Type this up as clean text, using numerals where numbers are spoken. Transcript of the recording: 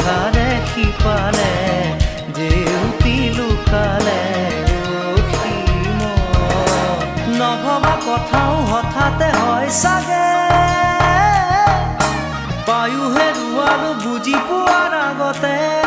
আশাৰে সিপালে জেউতি লুকালে অসীম নভবা কথাও হঠাতে হয় চাগে পায়ো হেৰুৱালো বুজি পোৱাৰ আগতে